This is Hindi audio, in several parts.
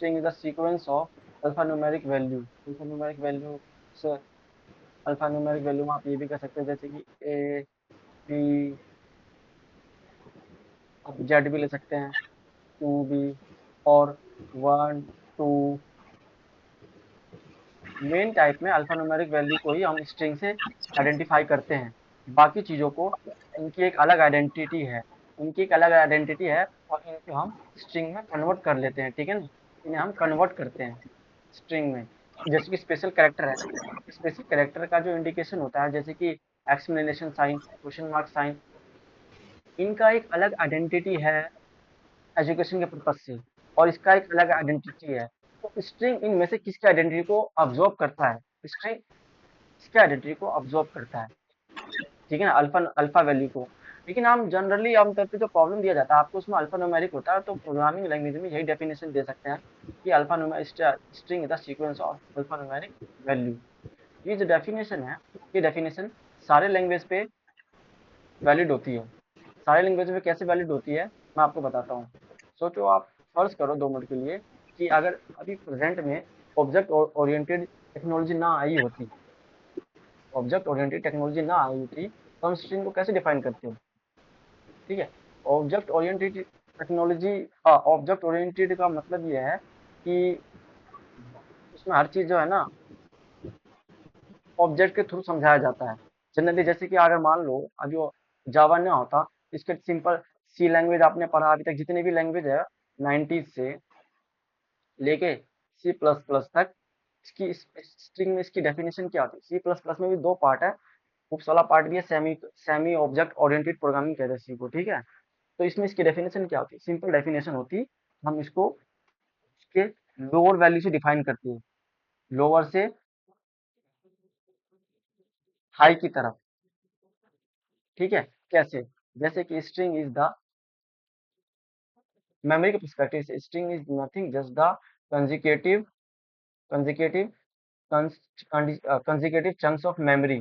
string is the sequence of alphanumeric value. alphanumeric value से alphanumeric value में आप ये भी कह सकते हैं जैसे कि a b, आप z भी ले सकते हैं 2b और 1 2। मेन टाइप में अल्फान्यूमेरिक वैल्यू को ही हम स्ट्रिंग से आइडेंटिफाई करते हैं। बाकी चीज़ों को इनकी एक अलग आइडेंटिटी है, इनकी एक अलग आइडेंटिटी है और इनको हम स्ट्रिंग में कन्वर्ट कर लेते हैं, ठीक है ना? इन्हें हम कन्वर्ट करते हैं स्ट्रिंग में। जैसे कि स्पेशल कैरेक्टर है, स्पेशल कैरेक्टर का जो इंडिकेशन होता है जैसे कि exclamation sign, question mark sign, इनका एक अलग आइडेंटिटी है एजुकेशन के पर्पज से और इसका एक अलग आइडेंटिटी है। तो स्ट्रिंग इनमें से किसकी आइडेंटिटी को ऑब्जर्व करता है? स्ट्रिंग इसके आइडेंटिटी को ऑब्जर्व करता है, ठीक है ना, अल्फा अल्फा वैल्यू को। लेकिन हम जनरली आमतौर पे जो प्रॉब्लम दिया जाता है आपको उसमें अल्फा न्यूमेरिक होता है, तो प्रोग्रामिंग लैंग्वेज में यही डेफिनेशन दे सकते हैं कि alpha string is the sequence of alpha numeric value. ये जो डेफिनेशन है, ये डेफिनेशन सारे लैंग्वेज पे वैलिड होती है। सारे लैंग्वेज में कैसे वैलिड होती है मैं आपको बताता हूँ। सोचो, आप फर्ज करो 2 मिनट के लिए कि अगर अभी प्रेजेंट में ऑब्जेक्ट ओरिएंटेड टेक्नोलॉजी ना आई होती, ऑब्जेक्ट ओरिएंटेड टेक्नोलॉजी ना आई होती तो हम स्ट्रिंग को कैसे डिफाइन करते हैं? ठीक है, object oriented technology, object oriented का मतलब ये है कि उसमें हर चीज जो है ना ऑब्जेक्ट के थ्रू समझाया जाता है। जनरली जैसे कि अगर मान लो अभी जावा ना होता, इसके सिंपल सी लैंग्वेज आपने पढ़ा अभी तक, जितनी भी लैंग्वेज है 90s से लेके सी प्लस प्लस तक, इसकी स्ट्रिंग में इसकी डेफिनेशन क्या होती है? सी प्लस प्लस में भी 2 पार्ट है, उप्स वाला पार्ट भी है, semi semi object oriented programming कहते हैं इसी को, ठीक है? तो इसमें इसकी डेफिनेशन क्या होती है? सिंपल डेफिनेशन होती, हम इसको इसके लोअर वैल्यू से डिफाइन करते हैं, लोअर से हाई की तरफ, ठीक है? कैसे? जैसे कि स्ट्रिंग इज द, मेमोरी के पर्सपेक्टिव से string is nothing just the कंजिकेटिव कंजिकेटिव कंजिकेटिव chunks of memory,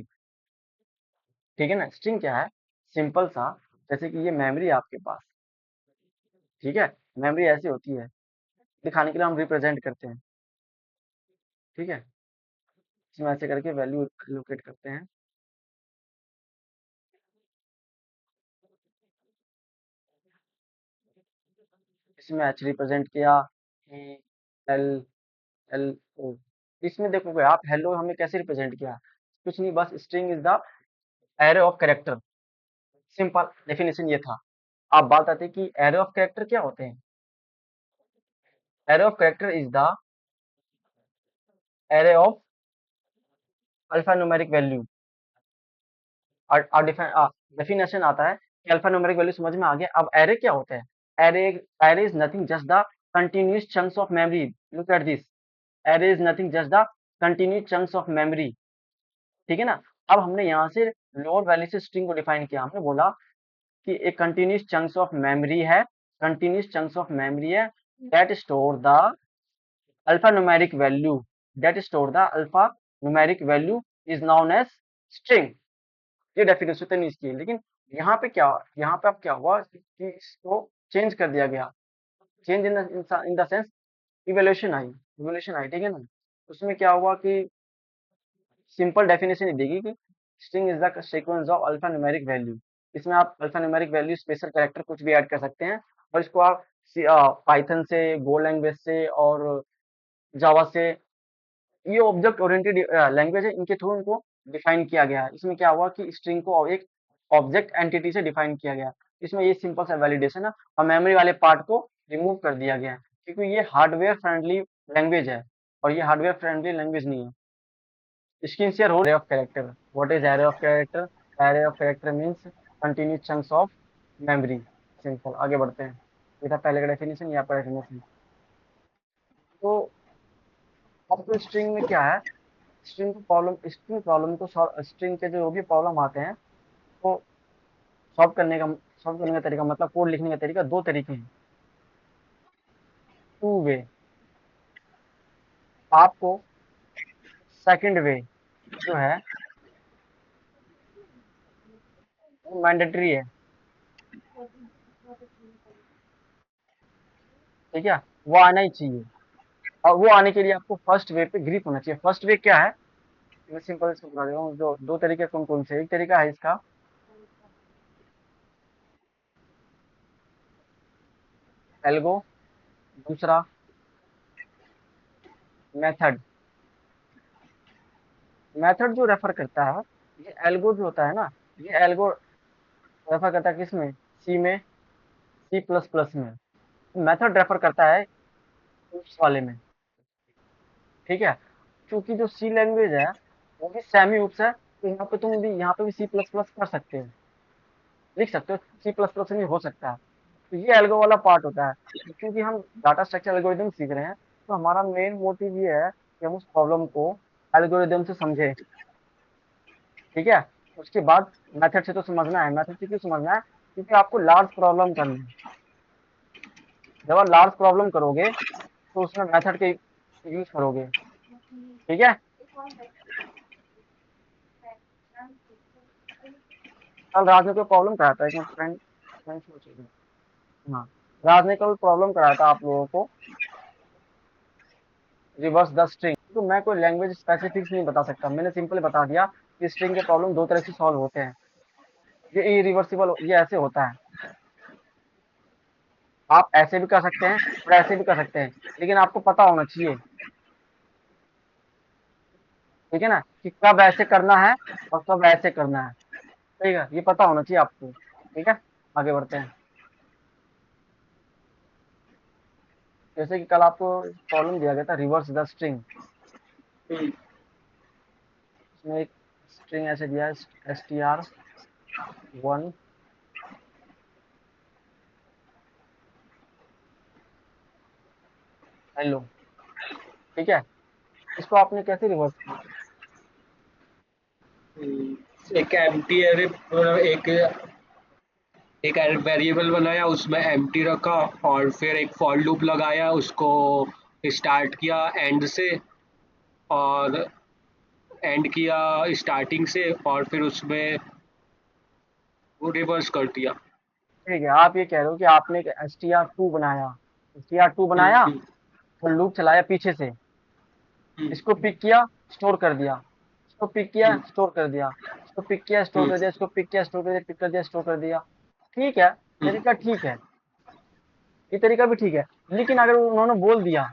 ठीक है ना? स्ट्रिंग क्या है? सिंपल सा, जैसे कि ये मेमोरी है आपके पास, ठीक है? मेमोरी ऐसी होती है, दिखाने के लिए हम रिप्रेजेंट करते हैं, ठीक है? इसमें ऐसे करके वैल्यू लोकेट करते हैं। इसमें एच रिप्रेजेंट किया, ए एल एल ओ। इसमें देखोगे आप, हेलो हमें कैसे रिप्रेजेंट किया? कुछ नहीं, बस string is the array of character, simple definition ये था। आप बात आती है कि एरे ऑफ कैरेक्टर क्या होते हैं? Array of character is the array of alpha numeric value. और डेफिनेशन आता है कि अल्फा न्यूमेरिक वैल्यू समझ में आ गया। अब एरे क्या होता है? Array array is nothing just the continuous chunks of memory. Look at this, array is nothing just the continuous chunks of memory, ठीक है ना? अब हमने यहाँ से लोअर वैल्यू से स्ट्रिंग को डिफाइन किया, हमने बोला कि एक कंटिन्यूअस चंक्स ऑफ मेमोरी है, कंटिन्यूअस चंक्स ऑफ मेमोरी है that store the alphanumeric value, that store the alphanumeric value is known as string. ये डेफिनेशन तो नहीं इसकी, लेकिन यहाँ पे क्या, यहाँ पे अब क्या हुआ कि इसको चेंज कर दिया गया। Change in the sense evolution आई, इवोल्यूशन आई, ठीक है ना? उसमें क्या हुआ कि सिंपल डेफिनेशन ही देगी कि string is the sequence of alpha numeric value. इसमें आप alpha numeric value, special character कुछ भी ऐड कर सकते हैं और इसको आप पाइथन से, गो लैंग्वेज से और जावा से, ये ऑब्जेक्ट ओरिएंटेड लैंग्वेज है, इनके थ्रू इनको डिफाइन किया गया है। इसमें क्या हुआ कि स्ट्रिंग को एक ऑब्जेक्ट एंटिटी से डिफाइन किया गया। इसमें ये सिंपल सा वैलिडेशन है और मेमोरी वाले पार्ट को रिमूव कर दिया गया है, क्योंकि ये हार्डवेयर फ्रेंडली लैंग्वेज है और ये हार्डवेयर फ्रेंडली लैंग्वेज नहीं है। स्क्रीन शेयर हो, array of character, what is array of character? Array of character means continuous chunks of memory. Simple, आगे बढ़ते हैं। ये था पहले का डेफिनेशन, ये आपका डेफिनेशन। तो अब तो स्ट्रिंग में क्या है, स्ट्रिंग प्रॉब्लम को सॉल्व, स्ट्रिंग के जो भी प्रॉब्लम आते हैं तो सॉल्व करने का सॉल्व करने का तरीका, मतलब कोड लिखने का तरीका, 2 तरीके हैं, 2 वे। आपको सेकंड वे जो है वो मैंडेटरी है, ठीक है? वो आना ही चाहिए। और वो आने के लिए आपको फर्स्ट वेव पे ग्रिप होना चाहिए। फर्स्ट वेव क्या है, मैं सिंपल इसको बता देता हूँ। जो दो तरीके कौन कौन से, एक तरीका है इसका एल्गो, दूसरा मेथड। मेथड जो रेफर करता है, ये एल्गो जो होता है ना, ये एल्गो रेफर करता है किसमें, सी में, सी प्लस प्लस में। मेथड रेफर करता है उस वाले में, ठीक है। क्योंकि जो सी लैंग्वेज है वो भी सेमी उप्स है, तो यहाँ पे तुम भी यहाँ पे भी सी प्लस प्लस कर सकते हो, लिख सकते हो, सी प्लस प्लस में हो सकता है। तो ये एल्गो वाला पार्ट होता है। तो क्योंकि हम डाटा स्ट्रक्चर एल्गोरिदम सीख रहे हैं, तो हमारा मेन मोटिव ये है कि हम उस प्रॉब्लम को एल्गोरिदम से समझे, ठीक है। उसके बाद मेथड से तो समझना है। मेथड से क्यों समझना है, क्योंकि आपको लार्ज प्रॉब्लम करनी है। जब आप लार्ज प्रॉब्लम करोगे तो उसमें मेथड के यूज करोगे, ठीक है। कल राज ने कोई प्रॉब्लम कराया था, एक मिनट फ्रेंड फ्रेंड सोच रही थी। हाँ, राज ने कल प्रॉब्लम कराया था आप लोगों को, रिवर्स द स्ट्रिंग। तो मैं कोई लैंग्वेज स्पेसिफिक्स नहीं बता सकता, मैंने सिंपल बता दिया कि स्ट्रिंग के प्रॉब्लम दो तरह से सॉल्व होते हैं। ये इरिवर्सिबल, ये ऐसे होता है, आप ऐसे भी कर सकते हैं और ऐसे भी कर सकते हैं, लेकिन आपको पता होना चाहिए, ठीक है ना, कि कब ऐसे करना है और कब ऐसे करना है, ठीक है, ये पता होना चाहिए आपको, ठीक है। आगे बढ़ते हैं। जैसे कि कल आपको प्रॉब्लम दिया गया था रिवर्स द स्ट्रिंग। इसमें एक स्ट्रिंग ऐसे दिया है, str1, हेलो, ठीक है। इसको आपने कैसे रिवर्स किया। एक एम्प्टी एरे, एक एक वेरिएबल बनाया, उसमें एम्प्टी रखा और फिर एक फॉर लूप लगाया, उसको स्टार्ट किया एंड से, और एंड किया स्टार्टिंग से, और फिर उसमें वो रिवर्स कर दिया। ठीक है, आप ये कह रहे हो कि आपने एक str2 बनाया, str2 बनाया, हम्म, फिर लूप चलाया पीछे से, हम्म, इसको पिक किया, स्टोर कर दिया, इसको पिक किया, हम्म, स्टोर कर दिया, इसको पिक किया, स्टोर हम्म, कर दिया, इसको पिक किया, स्टोर कर दिया, पिक कर दिया, स्टोर कर दिया, ठीक है। हम्म, तरीका ठीक है, ये तरीका भी ठीक है। लेकिन अगर उन्होंने बोल दिया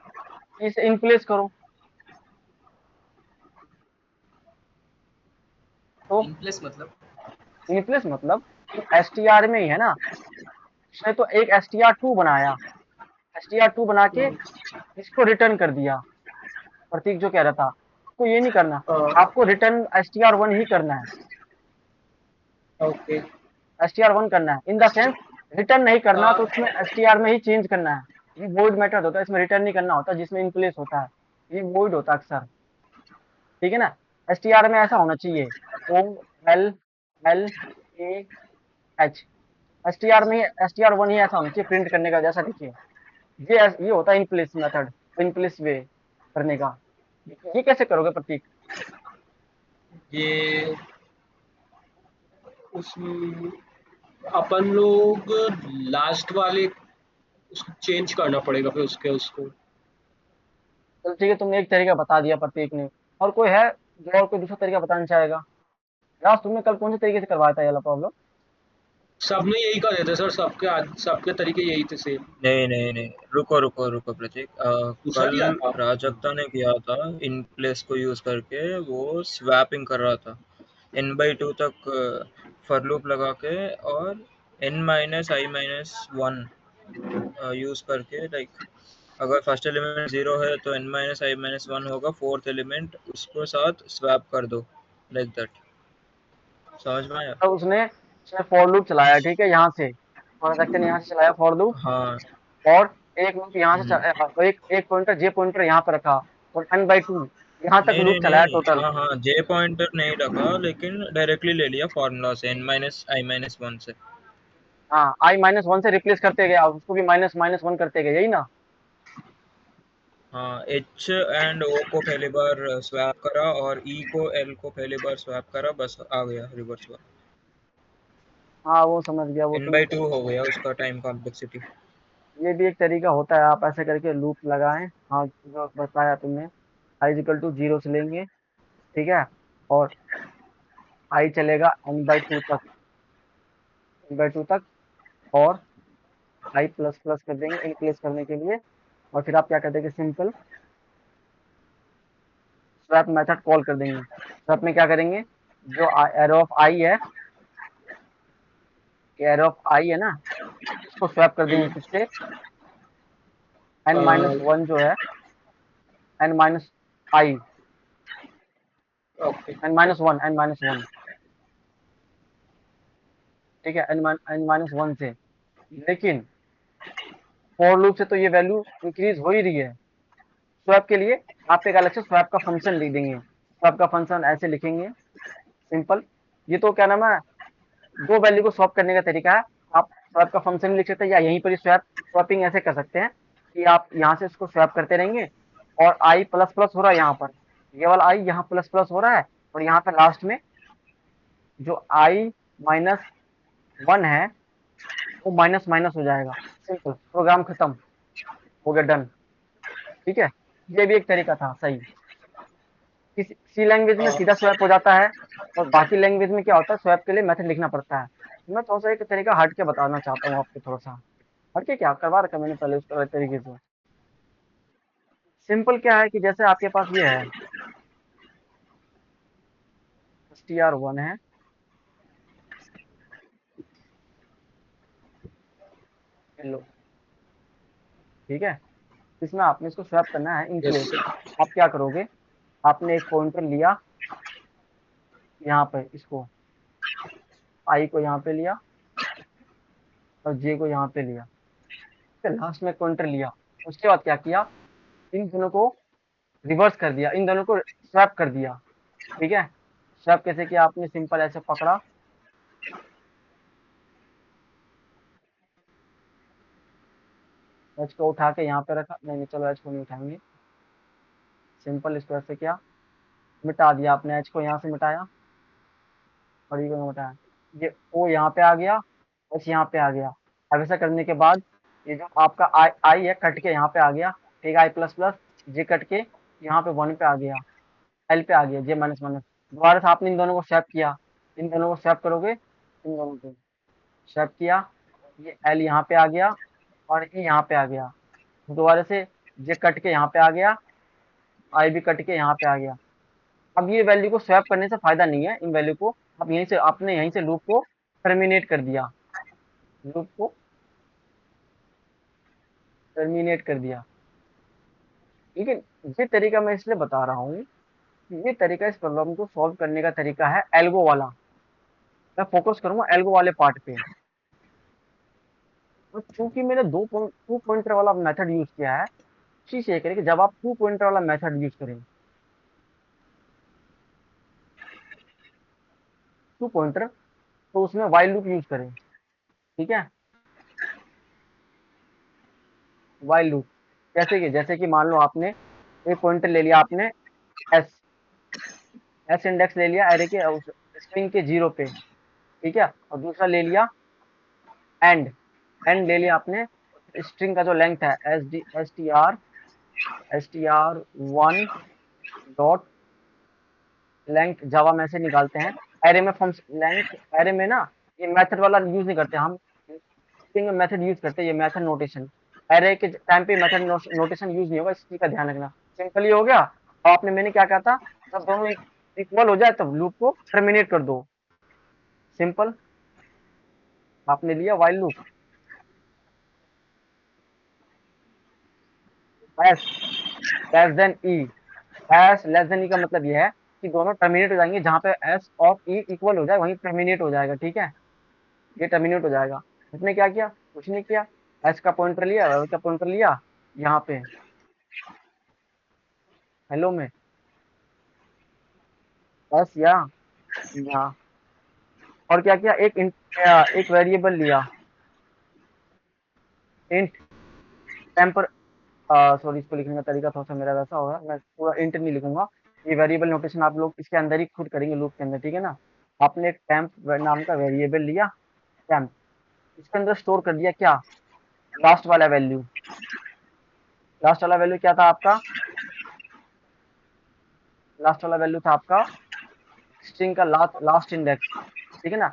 कि इसे इनप्लेस करो, तो इन प्लेस मतलब? इनप्लेस मतलब एसटीआर में ही है ना, उसने तो एक str2 बनाया, str2 बना के इसको रिटर्न कर दिया। प्रतीक जो कह रहा था, आपको ये नहीं करना, आपको रिटर्न str1 ही करना है, ओके। str1 करना है, इन द सेंस रिटर्न नहीं करना, तो उसमें str में ही चेंज करना है। ये वॉइड मेथड होता है, इसमें रिटर्न नहीं करना होता, जिसमें इन प्लेस होता है, ये वॉइड होता है अक्सर, ठीक है ना। str में ऐसा होना चाहिए, O L L A H, str में str1 ही ऐसा होना चाहिए प्रिंट करने का, जैसा देखिए, ये होता है in place method, in place way करने का। ये कैसे करोगे प्रतीक। ये उस अपन लोग लास्ट वाले उसको चेंज करना पड़ेगा फिर उसके उसको। चलो ठीक है, तुमने एक तरीका बता दिया प्रतीक ने, और कोई है जो और कोई दूसरा तरीका बताना चाहेगा। यार तुमने कल कौन से तरीके से करवाया था ये वाला प्रॉब्लम। सबने यही कर देते सर, सबके तरीके यही थे सेम। नहीं नहीं नहीं, रुको रुको रुको प्रतीक, दूसरा कल क्या था? प्राजक्ता ने किया था इन प्लेस को यूज करके, वो स्वैपिंग कर रहा था n/2 तक फॉर लूप लगा के, और n-i-1 यूज करके, लाइक अगर फर्स्ट एलिमेंट 0 है तो n-i-1 होगा, फोर्थ एलिमेंट उसको साथ स्वैप कर दो, लाइक दैट। समझ में आया? तो उसने उसने फॉर लूप चलाया, ठीक है, यहाँ से ट्रांजेक्शन यहाँ से चलाया फॉर लूप, हाँ। और एक लूप यहाँ से हम्म। एक एक पॉइंटर जे पॉइंटर यहाँ पे रखा, और n/2 यहाँ तक नहीं लूप नहीं चलाया नहीं, टोटल। हाँ हाँ, जे पॉइंटर नहीं रखा, लेकिन डायरेक्टली ले लिया फार्मूला से n-i-1 से। हाँ, i-1 से रिप्लेस करते गया, उसको भी माइनस माइनस वन करते गए, यही ना। हाँ, एच एंड ओ को पहली बार स्वैप करा और ई को एल को पहली बार स्वैप करा, बस आ गया रिवर्स वाला। हाँ वो समझ गया, वो n तुम बाई टू हो गया उसका टाइम कॉम्प्लेक्सिटी। ये भी एक तरीका होता है, आप ऐसे करके लूप लगाएं। हाँ, जो बताया तुमने, I is equal to zero से लेंगे, ठीक है, और आई चलेगा n/2 तक, n/2 तक, और आई प्लस प्लस कर देंगे इंक्रीज करने के लिए। और फिर आप क्या कर देंगे, सिंपल स्वैप मेथड कॉल कर देंगे। स्वैप में क्या करेंगे, जो एरो ऑफ आई है, एरो ऑफ आई है ना, इसको स्वैप कर देंगे किससे, n माइनस वन जो है, n माइनस आई, ओके। n माइनस वन, ठीक है, n माइनस वन से। लेकिन फॉर लूप से तो ये वैल्यू इंक्रीज हो ही रही है। स्वैप के लिए आप एक अलग से स्वैप का फंक्शन लिख देंगे। स्वैप का फंक्शन ऐसे लिखेंगे, सिंपल। ये तो क्या नाम है, दो वैल्यू को स्वैप करने का तरीका है। आप स्वैप का फंक्शन लिख सकते हैं, या यहीं पर ही स्वैपिंग ऐसे कर सकते हैं कि आप यहाँ से इसको स्वैप करते रहेंगे, और आई प्लस प्लस हो रहा है यहाँ पर, ये वाला आई यहाँ प्लस प्लस हो रहा है, और यहाँ पे लास्ट में जो आई माइनस वन है वो माइनस माइनस हो जाएगा। सिंपल, प्रोग्राम खत्म, हो गया, डन। ठीक है, ये भी एक तरीका था सही। किसी सी लैंग्वेज में सीधा स्वैप हो जाता है, और बाकी लैंग्वेज में क्या होता है, स्वैप के लिए मेथड लिखना पड़ता है। मैं थोड़ा सा एक तरीका हट के बताना चाहता हूँ आपको, थोड़ा सा हट के, क्या करवा रखा मैंने पहले उस तरीके से। सिंपल क्या है कि जैसे आपके पास ये है, str1 है, लो, ठीक है, इसमें आपने इसको स्वैप करना है इन यस प्लेस। सर। आप क्या करोगे, आपने एक पॉइंटर लिया यहाँ पे, इसको आई को यहाँ पे लिया, और जे को यहाँ पे लिया, फिर लास्ट में पॉइंटर लिया। उसके बाद क्या किया, इन दोनों को रिवर्स कर दिया, इन दोनों को स्वैप कर दिया। ठीक है, स्वैप कैसे किया आपने, सिंपल ऐसे पकड़ा, एच को उठा के यहाँ पे रखा, नहीं नहीं चलो एच को नहीं उठाएंगे, सिंपल इसको ऐसे किया, मिटा दिया आपने, एच को यहाँ से मिटाया, और ये को मिटाया, ये ओ यहाँ पे आ गया, एच यहाँ पे आ गया। अब ऐसा करने के बाद ये जो आपका आई आई है कट के यहाँ पे आ गया, ठीक है, आई प्लस प्लस, जे कट के यहाँ पे वन पे आ गया, एल पे आ गया, जे माइनस माइनस। दोबारा से आपने इन दोनों को स्वैप किया, इन दोनों को स्वैप करोगे, इन दोनों को स्वैप किया, ये एल यहाँ पे आ गया, और ई यहाँ पे आ गया। दोबारा से जे कट के यहाँ पे आ गया, आई भी कट के यहाँ पे आ गया। अब ये वैल्यू को स्वैप करने से फायदा नहीं है, इन वैल्यू को अब यहीं से आपने यहीं से लूप को टर्मिनेट कर दिया, लूप को टर्मिनेट कर दिया। लेकिन ये तरीका मैं इसलिए बता रहा हूँ, ये तरीका इस प्रॉब्लम को सॉल्व करने का तरीका है एल्गो वाला। मैं फोकस करूंगा एल्गो वाले पार्ट पे। तो चूंकि मैंने टू पॉइंटर वाला मेथड यूज किया है, उसी से ये करें कि जब आप टू पॉइंटर वाला मेथड यूज करें, टू पॉइंटर, तो उसमें वाइल लूप यूज करें। ठीक है, वाइल लूप जैसे कि मान लो आपने एक पॉइंटर ले लिया आपने, एस एस इंडेक्स ले लिया एरे के उस स्ट्रिंग के जीरो पे, ठीक है, और दूसरा ले लिया एंड, एंड ले लिया आपने स्ट्रिंग का जो लेंथ है S T R one dot length, Java में से निकालते हैं। एरे में फंक्शन लेंथ, एरे में ना ये मेथड वाला यूज नहीं करते हम, स्ट्रिंग में मेथड यूज करते हैं, ये मेथड नोटेशन। एरे के टाइम पे मेथड नोटेशन यूज नहीं होगा, इस चीज का ध्यान रखना। सिंपली हो गया। और आपने मैंने क्या कहा था, जब दोनों इक्वल हो जाए तब लूप को टर्मिनेट कर दो। सिंपल, आपने लिया while loop, S less than E, S less than E का मतलब ये है कि दोनों टर्मिनेट हो जाएंगे, जहां पे एस और ई इक्वल हो जाए वहीं टर्मिनेट हो जाएगा। ठीक है, ये टर्मिनेट हो जाएगा। इसने क्या किया, कुछ नहीं किया, एस का पॉइंटर लिया, वाई का पॉइंटर लिया यहाँ पे हेलो में, एस या यहाँ, और क्या किया, एक वेरिएबल लिया, इंट टेम्पर, सॉरी, इसको लिखने का तरीका थोड़ा सा मेरा वैसा होगा, मैं पूरा इंट नहीं लिखूंगा। ये वेरिएबल नोटेशन आप लोग इसके अंदर ही खुद करेंगे लूप के अंदर, ठीक है ना। आपने एक टेम्प नाम का वेरिएबल लिया, टेम्प, इसके अंदर स्टोर कर दिया क्या, लास्ट वाला वैल्यू, लास्ट वाला वैल्यू क्या था आपका? लास्ट वाला वैल्यू था आपका स्ट्रिंग का लास्ट इंडेक्स, ठीक है ना?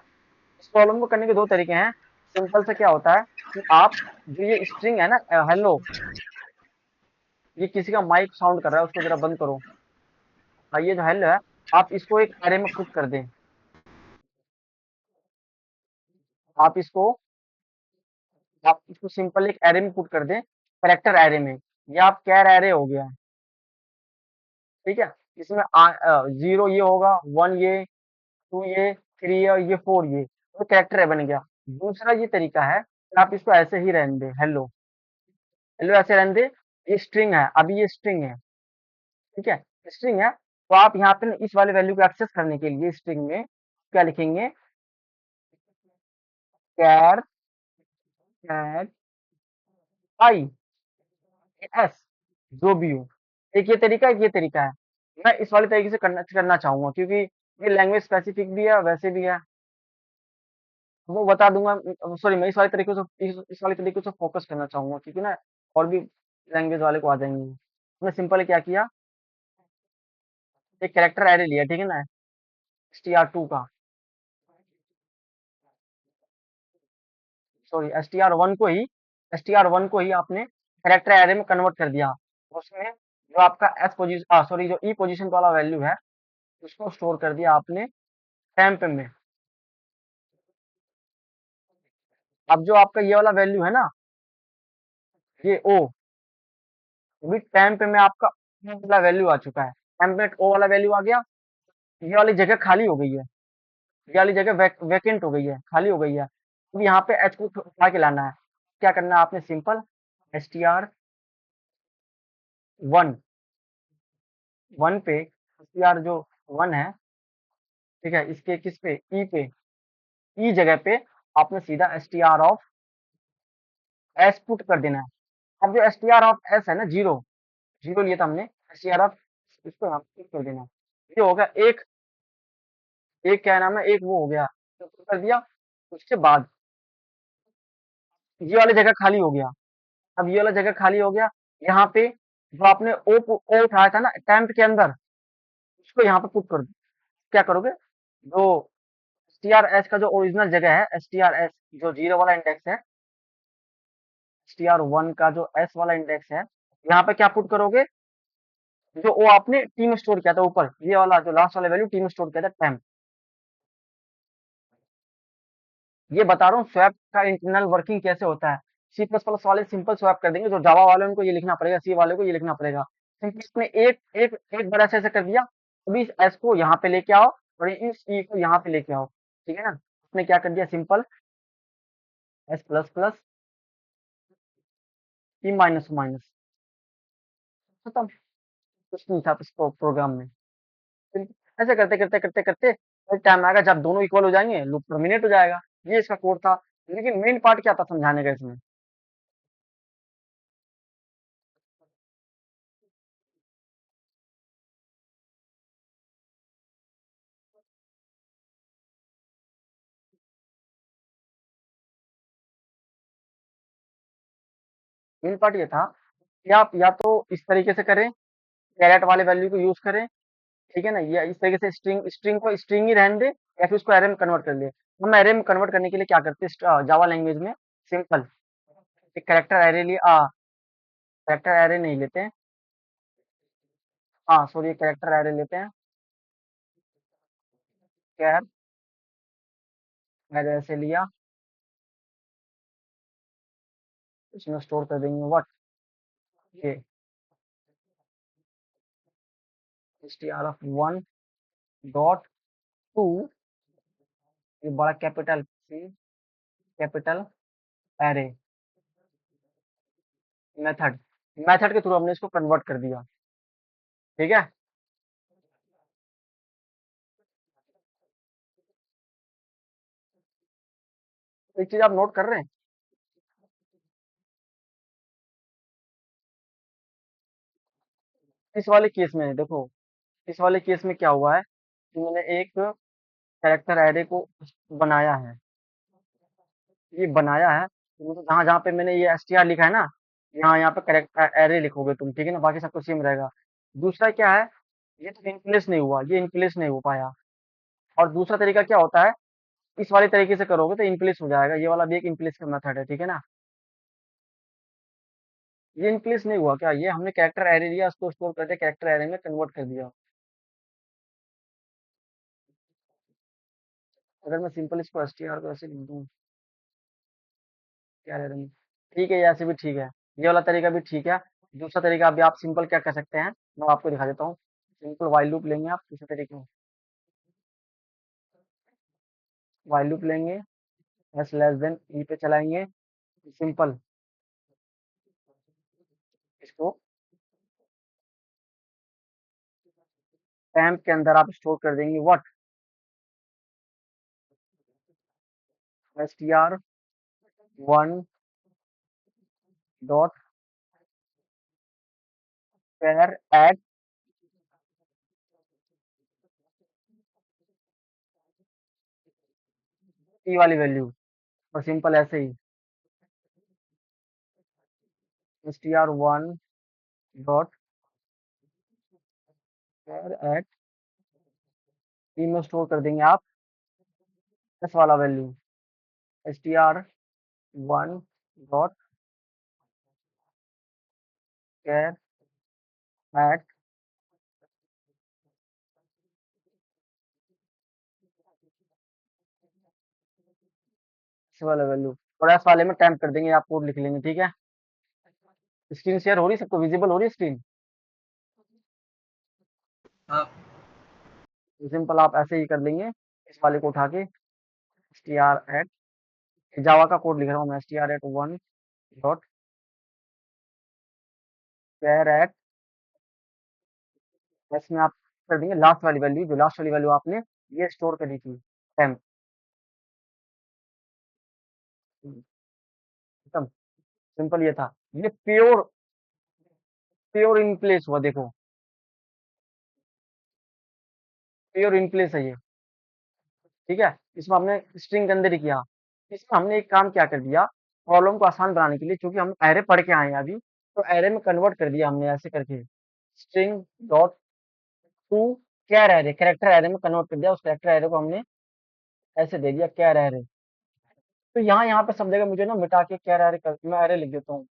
इस प्रॉब्लम को करने के दो तरीके हैं। सिंपल से क्या होता है कि आप जो ये स्ट्रिंग है ना, हेलो, ये किसी का माइक साउंड कर रहा है, उसको जरा बंद करो। ये जो हेलो है, आप इसको एक एरे में पुट कर दें। आप इसको आप इसको सिंपल एक एरे में पुट कर दें, कैरेक्टर एरे में। ये आप कैर एरे हो गया, ठीक है? इसमें 0 ये होगा, 1 ये, 2 ये, 3 ये और ये 4 ये, तो कैरेक्टर एरे बन गया। दूसरा ये तरीका है कि आप इसको ऐसे ही रहने दें, हेलो, हेलो ऐसे रहने दें। ये स्ट्रिंग है, अभी ये स्ट्रिंग है, ठीक है? स्ट्रिंग है, तो आप यहाँ पे ना इस वाले वैल्यू को एक्सेस करने के लिए स्ट्रिंग में क्या लिखेंगे? कैर कैर आई एस, जो भी हो। एक ये तरीका है, एक ये तरीका है। मैं इस वाले तरीके से करना करना चाहूंगा, क्योंकि ये लैंग्वेज स्पेसिफिक भी है वैसे भी है। वो बता दूंगा। सॉरी, मैं इस वाले तरीके से फोकस करना चाहूंगा, क्योंकि ना और भी लैंग्वेज वाले को आ जाएंगे। हमने सिंपल क्या किया, एक कैरेक्टर एरे लिया, ठीक है ना, str2 का, सॉरी str1 को ही आपने कैरेक्टर एरे में कन्वर्ट कर दिया। उसमें जो आपका एस पोजीशन, सॉरी, जो ई पोजीशन वाला वैल्यू है, उसको स्टोर कर दिया आपने टेम्प में। अब जो आपका ये वाला वैल्यू है ना, ये ओ, भी टेम्प में आपका O वाला वैल्यू आ चुका है। टेम्प में ओ वाला वैल्यू आ गया, ये वाली जगह खाली हो गई है, ये वाली जगह वैकेंट हो गई है, खाली हो गई है। अब यहाँ पे एच को उठा के लाना है। क्या करना है आपने? सिंपल str1 पे, str जो 1 है, ठीक है, इसके किस पे, ई पे, ई जगह पे आपने सीधा str ऑफ एस पुट कर देना है। अब जो str ऑफ एस है ना, जीरो, जीरो लिया था हमने, str ऑफ, इसको यहाँ पुट कर देना। ये हो गया एक, एक क्या नाम है, एक वो हो गया, तो पुट कर दिया। उसके बाद ये वाली जगह खाली हो गया। अब ये वाला जगह खाली हो गया, यहाँ पे जो आपने ओ उठाया था ना टेम्प के अंदर, उसको यहाँ पे पुट कर दो। क्या करोगे? जो strs का जो ओरिजिनल जगह है, strs जो जीरो वाला इंडेक्स है, str1 का जो s वाला इंडेक्स है, यहाँ पे क्या पुट करोगे? जो वो आपने टी में स्टोर किया था ऊपर, ये वाला जो लास्ट वाला वैल्यू टी में स्टोर किया था, टेम्प। ये बता रहा हूँ स्वैप का इंटरनल वर्किंग कैसे होता है। सी प्लस प्लस वाले सिंपल स्वैप कर देंगे, जो जावा वाले उनको ये लिखना पड़ेगा, सी वाले को ये लिखना पड़ेगा। सिंपल इसमें एक एक एक बार ऐसे ऐसे कर दिया। अभी इस एस को यहाँ पे लेके आओ और इस ई को यहाँ पे लेके आओ, ठीक है ना? आपने क्या कर दिया? Simple S plus plus E minus minus, खत्म। कुछ नहीं था इस प्रोग्राम में। फिर ऐसे करते करते करते करते एक टाइम आएगा जब दोनों इक्वल हो जाएंगे, लूप टर्मिनेट हो जाएगा। ये इसका कोड था। लेकिन मेन पार्ट क्या था समझाने का इसमें? मेन पार्ट ये था कि आप या तो इस तरीके से करें, कैरेट वाले वैल्यू को यूज करें, ठीक है ना, या इस तरीके से स्ट्रिंग स्ट्रिंग को स्ट्रिंग ही रहने दे, या फिर उसको एरे में कन्वर्ट कर ले। हम एरे में कन्वर्ट करने के लिए क्या करते हैं जावा लैंग्वेज में? सिंपल एक कैरेक्टर एरे लिए, कैरेक्टर एरे नहीं लेते हैं, हाँ सॉरी, कैरेक्टर एरे लेते हैं। कैर एरे ऐसे लिया, इसमें स्टोर कर देंगे व्हाट, ये str ऑफ 1 डॉट 2, ये बड़ा capital C, capital array, method, method के थ्रू हमने इसको कन्वर्ट कर दिया, ठीक है? एक चीज आप नोट कर रहे हैं, इस वाले केस में देखो, इस वाले केस में क्या हुआ है कि मैंने एक कैरेक्टर एरे को बनाया है, ये बनाया है, तो जहाँ जहाँ पे मैंने ये str लिखा है ना, यहाँ पे करेक्ट एरे लिखोगे तुम, ठीक है ना, बाकी सब कुछ सेम रहेगा। दूसरा क्या है, ये तो इनप्लेस नहीं हुआ, ये इनप्लेस नहीं हो पाया। और दूसरा तरीका क्या होता है, इस वाले तरीके से करोगे तो इनप्लेस हो जाएगा, ये वाला भी एक इनप्लेस का मेथड है, ठीक है ना। ये इनप्लेस नहीं हुआ क्या, ये हमने कैरेक्टर एरे लिया, उसको स्टोर करके कैरेक्टर एरे में कन्वर्ट कर दिया। अगर मैं सिंपल इसको str को ऐसे लिख दूं, क्या एरे में, ठीक है, ये ऐसे भी ठीक है, ये वाला तरीका भी ठीक है। दूसरा तरीका अभी आप सिंपल क्या कर सकते हैं, मैं आपको दिखा देता हूँ। सिंपल वाइल लूप लेंगे आप, दूसरे तरीके में वाइल लूप लेंगे, एस लेस देन ई पे चलाएंगे, सिंपल इसको टैम्प के अंदर आप स्टोर कर देंगे what, str1 dot pair at E वाली वैल्यू, और सिंपल ऐसे ही str1 dot pair at E में स्टोर कर देंगे आप एस वाला value, str1 dot pair at S वाला वैल्यू, और एस वाले में टैम्प कर देंगे, आप कोड लिख लेंगे, ठीक है। स्क्रीन शेयर हो रही है, सबको विजिबल हो रही है स्क्रीन। हाँ तो सिंपल आप ऐसे ही कर लेंगे, इस वाले को उठा के str एट, जावा का कोड लिख रहा हूँ मैं, str1 डॉट पेयर एट इसमें आप कर देंगे लास्ट वाली वैल्यू, जो लास्ट वाली वैल्यू आपने ये स्टोर करी थी, टेम्प, खत्म, सिंपल ये था। ये प्योर प्योर इन प्लेस हुआ, देखो प्योर इन प्लेस है ये, ठीक है। इसमें हमने स्ट्रिंग के अंदर ही किया, इसमें हमने एक काम क्या कर दिया, प्रॉब्लम को आसान बनाने के लिए, क्योंकि हम एरे पढ़ के आए हैं अभी, तो एरे में कन्वर्ट कर दिया हमने ऐसे करके, string dot to char array, character array में कन्वर्ट कर दिया, उस कैरेक्टर एरे को हमने ऐसे दे दिया कैर एरे। तो यहाँ पे सब जगह मुझे ना मिटा के कैर एरे कर, मैं एरे लिख देता हूँ,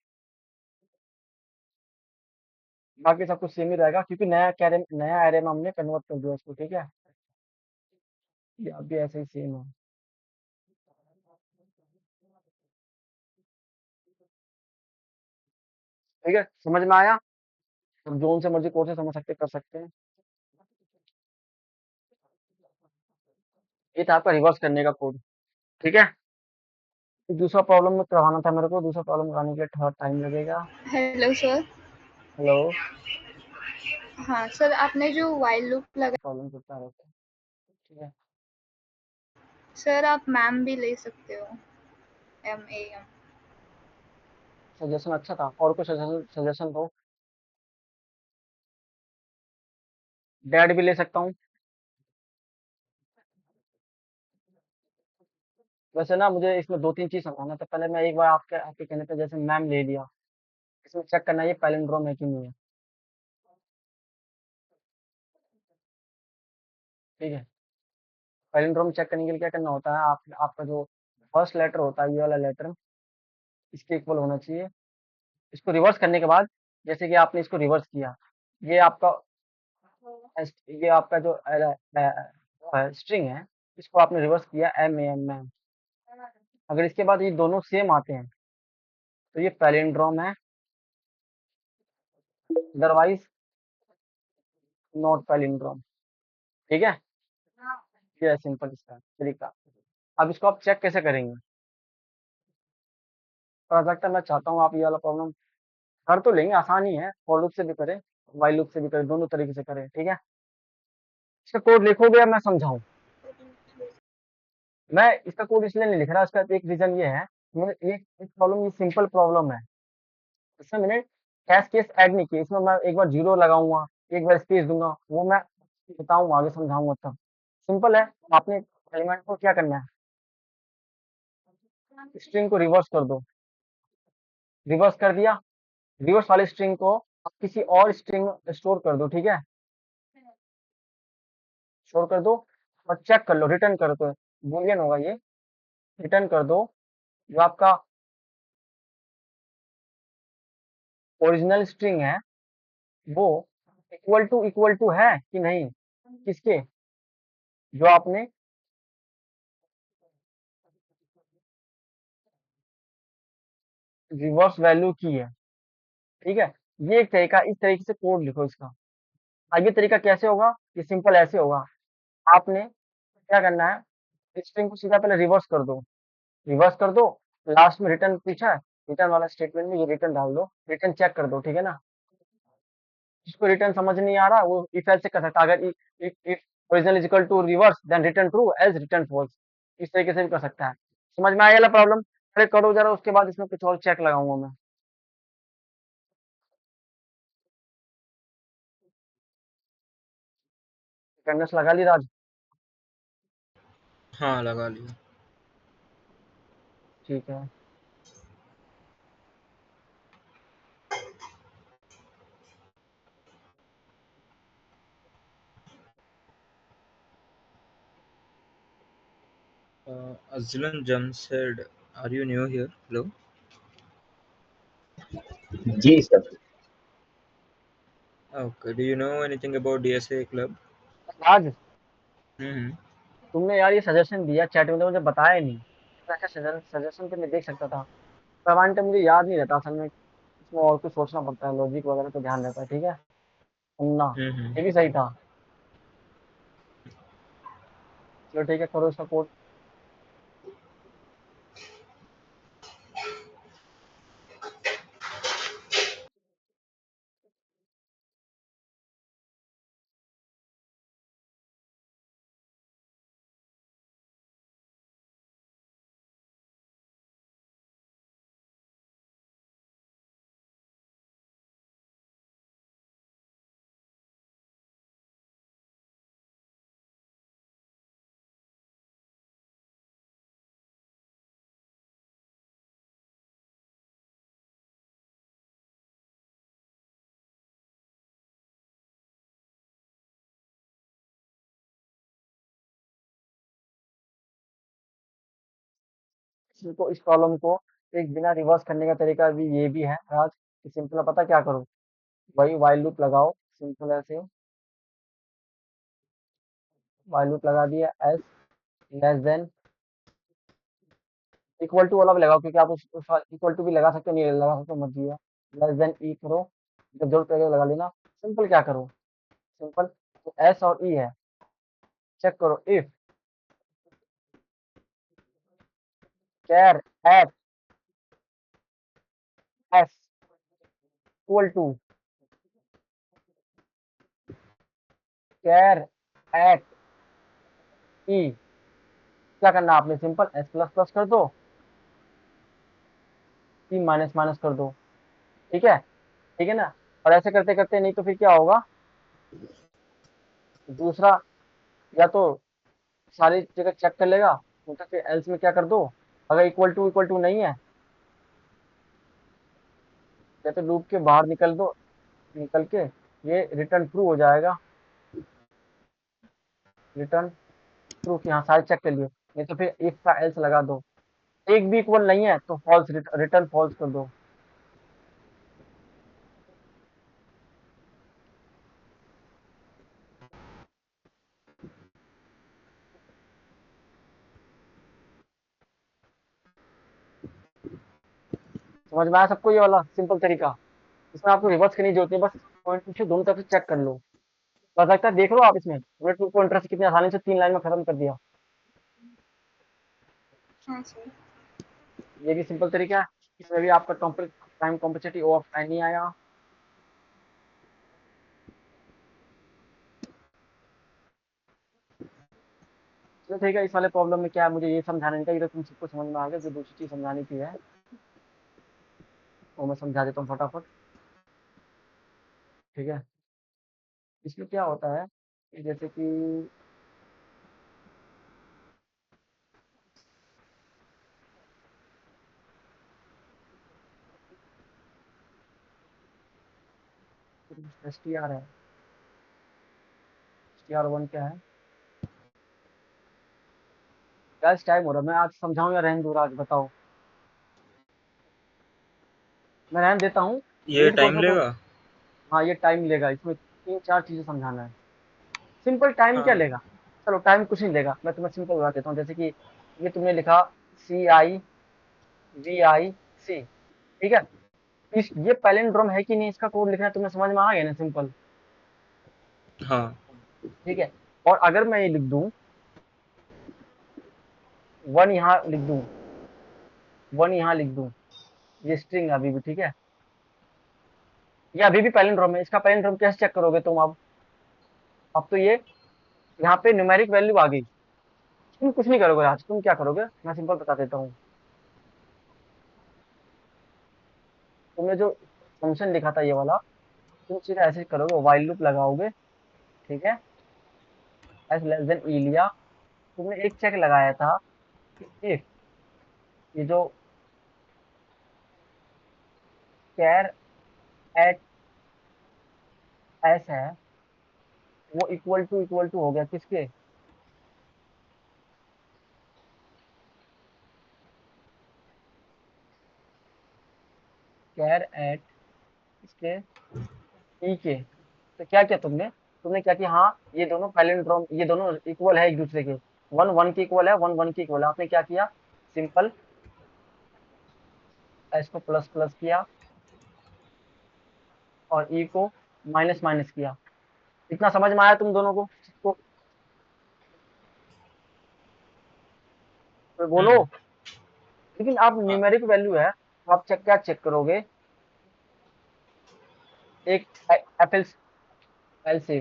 बाकी सब कुछ सेम ही रहेगा, क्योंकि नया एरे में हमने कन्वर्ट कर दिया उसको, ठीक है। ये अब भी ऐसे ही सेम है, ठीक है, समझ में आया। अब जोन से मर्जी कोर्स से समझ सकते कर सकते हैं। ये था आपका रिवर्स करने का कोड, ठीक है। दूसरा प्रॉब्लम में करवाना था मेरे को, दूसरा प्रॉब्लम कराने के लिए थोड़ा टाइम लगेगा। Hello sir. हेलो, हाँ सर, आपने जो व्हाइल लूप लगा, प्रॉब्लम करता रहता है, ठीक है। सर आप मैम भी ले सकते हो, MAM। सजेशन अच्छा था, और कुछ सजेशन दो। डैड भी ले सकता हूँ, वैसे ना मुझे इसमें दो तीन चीज समझाना था, पहले मैं एक बार आपके आपके कहने पे जैसे मैम ले लिया, इसमें चेक करना ये पैलिंड्रोम है कि नहीं है, ठीक है। पैलिंड्रोम चेक करने के लिए क्या करना होता है, आप आपका जो फर्स्ट लेटर होता है, ये वाला लेटर इसके इक्वल होना चाहिए। इसको रिवर्स करने के बाद, जैसे कि आपने इसको रिवर्स किया, ये आपका ये आपका जो स्ट्रिंग है, इसको आपने रिवर्स किया MAM। अगर इसके बाद ये दोनों सेम आते हैं तो ये पैलिंड्रोम है, अदरवाइज नॉट पैलिंड्रोम, ठीक है। ये है सिंपल इसका तरीका। अब इसको आप चेक कैसे करेंगे, प्रोजेक्ट मैं चाहता हूँ आप ये वाला प्रॉब्लम कर तो लेंगे, आसान ही है, फॉर लूप से भी करें, वाइल लूप से भी करें, दोनों तरीके से करें, ठीक है। इसका कोड लिखोगे या मैं समझाऊं, मैं इसका कोड इसलिए नहीं लिख रहा, इसका एक रीजन ये है, मैंने एक प्रॉब्लम, ये सिंपल प्रॉब्लम है, इसमें मैंने कैश केस ऐड नहीं किया, इसमें मैं एक बार जीरो लगाऊंगा, एक बार स्पेस दूंगा, वो मैं बताऊंगा आगे, समझाऊंगा तब। सिंपल है, आपने एलिमेंट को क्या करना है, स्ट्रिंग को रिवर्स कर दो, रिवर्स कर दिया, रिवर्स वाली स्ट्रिंग को आप किसी और स्ट्रिंग में स्टोर कर दो, ठीक है, स्टोर कर दो और चेक कर लो, रिटर्न कर दो, बूलियन होगा ये, रिटर्न कर दो जो आपका ओरिजिनल स्ट्रिंग है वो इक्वल टू है कि नहीं, किसके, जो आपने रिवर्स वैल्यू की है, ठीक है। ये एक तरीका, इस तरीके से कोड लिखो इसका। आगे तरीका कैसे होगा, ये सिंपल ऐसे होगा, आपने क्या करना है, स्ट्रिंग को सीधा पहले रिवर्स कर दो, रिवर्स कर दो, लास्ट में रिटर्न पूछा है, रिटर्न वाला स्टेटमेंट में ये रिटर्न डाल दो, रिटर्न चेक कर दो, ठीक है ना। जिसको रिटर्न समझ नहीं आ रहा वो इफ एल्स से कर सकता है, अगर if original is equal to reverse then return true else return false, इस तरीके से भी कर सकता है। समझ में आया प्रॉब्लम, अरे करो जरा, उसके बाद इसमें कुछ और चेक लगाऊंगा मैं। अटेंडेंस लगा ली राज? हाँ लगा लिया। ठीक है। Azlan Jamshed, are you new here? Hello. जी sir. Okay. Do you know anything about DSA club? Raj, Mm-hmm. तुमने यार ये सजेशन दिया चैट में तो मुझे बताया नहीं, ऐसा सजेशन तो मैं देख सकता था, पर तो मुझे याद नहीं रहता असल में, इसमें और कुछ सोचना पड़ता है, लॉजिक वगैरह तो ध्यान रहता है, ठीक है, सुनना, Mm-hmm. ये भी सही था। चलो ठीक है, करो इसका कोड। इसको, इस प्रॉब्लम को एक बिना रिवर्स करने का तरीका भी ये भी है राज, कि सिंपल पता क्या करो, वही वाइल लूप लगाओ, सिंपल ऐसे वाइल लूप लगा दिया, S less than equal to वाला भी लगाओ, क्योंकि आप उस इक्वल टू भी लगा सकते हो, नहीं लगा सकते हो, मर्जी है, लेस देन ई करो, जब जरूरत पड़ेगा लगा लेना। सिंपल क्या करो, सिंपल तो एस और ई है, चेक करो if char at S equal to char at E, क्या करना आपने, सिंपल एस प्लस प्लस कर दो, ई माइनस माइनस कर दो, ठीक है ना। और ऐसे करते करते नहीं तो फिर क्या होगा, दूसरा, या तो सारी जगह चेक कर लेगा, नहीं तो फिर एल्स में क्या कर दो, अगर इक्वल टू नहीं है, या तो लूप के बाहर निकल दो, निकल के ये रिटर्न ट्रू हो जाएगा, रिटर्न ट्रू की, हाँ सारे चेक कर लिए, नहीं तो फिर इफ का एल्स लगा दो, एक भी इक्वल नहीं है तो फॉल्स, रिटर्न फॉल्स कर दो। समझ में आया सबको ये वाला सिंपल तरीका, इसमें आपको रिवर्स करने की जरूरत नहीं, बस पॉइंट पूछे दोनों तरफ से चेक कर लो, पता लगता है, देख लो आप इसमें, हमने टू पॉइंटर से कितनी आसानी से 3 लाइन में खत्म कर दिया। हाँ सर। ये भी सिंपल तरीका है, इसमें भी आपका time complexity O of N ही आया। चलो ठीक है, इस वाले प्रॉब्लम में क्या है, मुझे ये समझाने का, इधर तुम सबको समझ में आ गया, जो दूसरी चीज समझानी थी है वो मैं समझा देता हूँ फटाफट, ठीक है। इसमें क्या होता है कि जैसे कि STR है, STR1 क्या है? गाइस टाइम हो रहा है, मैं आज समझाऊँ या रहने दूँ? आज बताओ, मैं रहने देता हूँ, ये रीड कर टाइम दो तो। लेगा। हाँ, ये टाइम लेगा, इसमें 3-4 चीज़ें समझाना है। सिंपल टाइम क्या हाँ लेगा? चलो टाइम कुछ नहीं लेगा, मैं तुम्हें सिंपल बता देता हूँ। जैसे कि ये तुमने लिखा CIVIC, ठीक है? इस ये पैलिंड्रोम है कि नहीं, इसका कोड लिखना है, तुम्हें समझ में आ गया ना? सिंपल, हाँ ठीक है? और अगर मैं ये लिख दूँ, 1 यहाँ लिख दूँ, 1 यहाँ लिख दूँ, ये स्ट्रिंग है अभी भी, ठीक है? ये अभी भी पैलिंड्रोम है, इसका पैलिंड्रोम कैसे चेक करोगे तुम अब? अब तो ये यहाँ पे न्यूमेरिक वैल्यू आ गई। तुम कुछ नहीं करोगे आज, तुम क्या करोगे? मैं सिंपल बता देता हूँ। तुमने जो फंक्शन लिखा था ये वाला, तुम सीधा ऐसे करोगे, व्हाइल लूप लगाओगे, ठीक है? एस लेस देन ई लिया, तुमने एक चेक लगाया था कि इफ ये जो कैर एट एस है, वो इक्वल टू हो गया किसके? कैर एट इसके ई के। तो क्या किया तुमने? तुमने क्या किया, हाँ ये दोनों पैलिंड्रोम, ये दोनों इक्वल है एक दूसरे के, 1 1 के इक्वल है, 1 1 के इक्वल है। आपने क्या किया? सिंपल एस को प्लस प्लस किया और ई को माइनस माइनस किया। इतना समझ में आया तुम दोनों को? तो बोलो। हम्म लेकिन आप हाँ न्यूमेरिक वैल्यू है, तो आप चेक क्या चेक करोगे? एक एफ एल से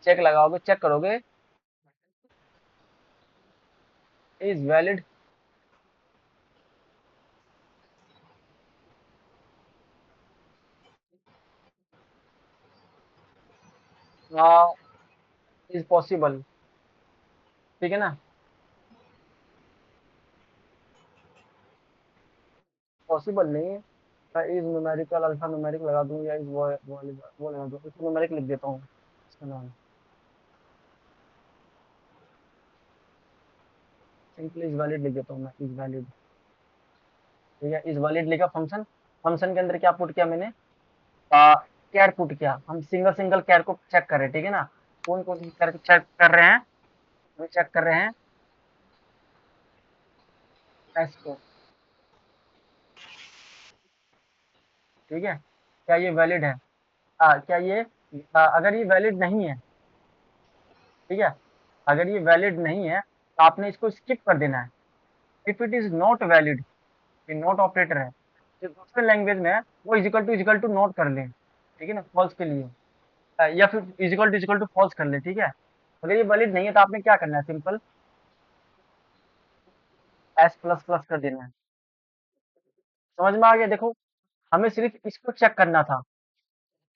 चेक लगाओगे, चेक करोगे इज वैलिड, इज पॉसिबल, ठीक है ना? पॉसिबल नहीं है, मैं इज न्यूमेरिकल अल्फा न्यूमेरिक लगा दूं या इज वो लगा दूं, इसको न्यूमेरिक लिख देता हूँ, इसका नाम सिंपली इज वैलिड लिख देता हूँ मैं, इज वैलिड, ठीक है? इज वैलिड लिखा फंक्शन, फंक्शन के अंदर क्या पुट किया मैंने? कैर पुट किया। हम सिंगल सिंगल कैर को चेक कर रहे हैं, ठीक है ना? कौन कौन सी कैर को चेक कर रहे हैं? हम चेक कर रहे हैं एस को, ठीक है? क्या ये वैलिड है? क्या ये अगर ये वैलिड नहीं है, ठीक है? अगर ये वैलिड नहीं है तो आपने इसको स्किप कर देना है। If it is not valid, ये नॉट ऑपरेटर है, जो दूसरे लैंग्वेज में है वो इजिकल टू नॉट कर लें, ठीक है ना? फॉल्स के लिए, या फिर इजिकल टू फॉल्स कर ले, ठीक है? अगर ये वैलिड नहीं है तो आपने क्या करना है? सिंपल एस प्लस प्लस कर देना है। समझ में आ गया? देखो, हमें सिर्फ इसको चेक करना था,